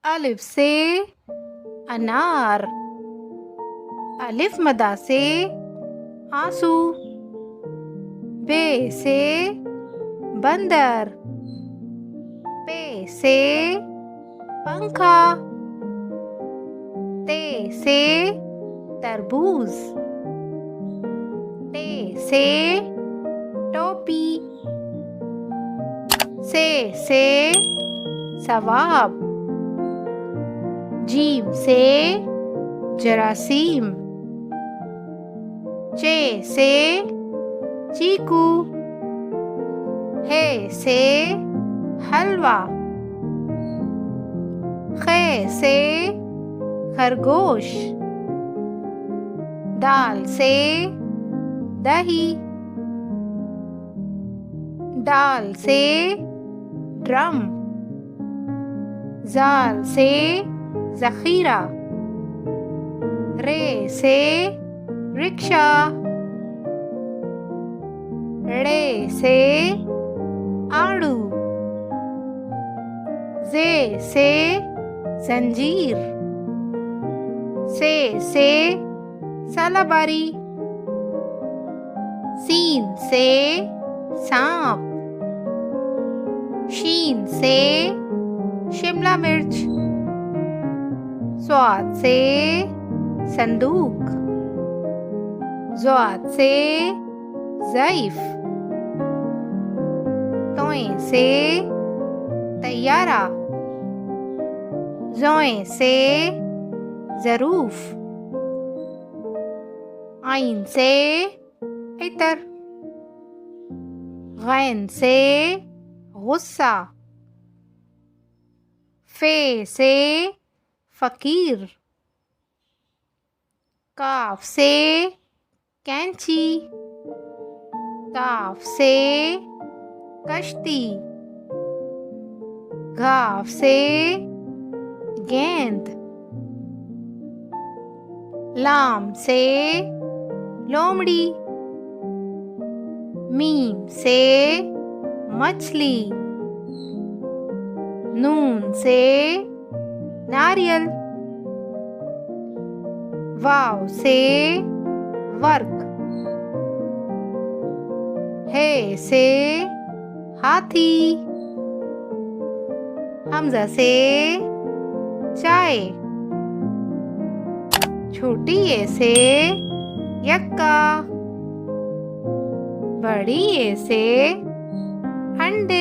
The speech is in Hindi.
अलिफ से अनार। अलिफ मदा से आंसू। बे से बंदर। पे से पंखा। ते से तरबूज। टे से टोपी। से सवाब। जीम से जरासीम। चे से चीकू। हे से हलवा। खे से खरगोश। दाल से दही। डाल से ड्रम। जाल से ज़ख़ीरा। रे से रिक्शा। ड़े से आड़ू। जे से जंजीर। से सलाबारी। सीन से सांप। शीन से शिमला मिर्च। स्वाद से संदूक। ज़्वाद से ज़ईफ। तोए से तैयारा। ज़ोए से ज़रूफ। आइन से इतर। गैन से गुस्सा। फे से फकीर। काफ से कैंची। काफ से कश्ती। घाफ से गेंद। लाम से लोमड़ी। मीम से मछली। नून से नारियल। वाव से वर्क। हे से हाथी। हमजा से चाय। छोटी ए से यक्का। बड़ी ए से अंडे।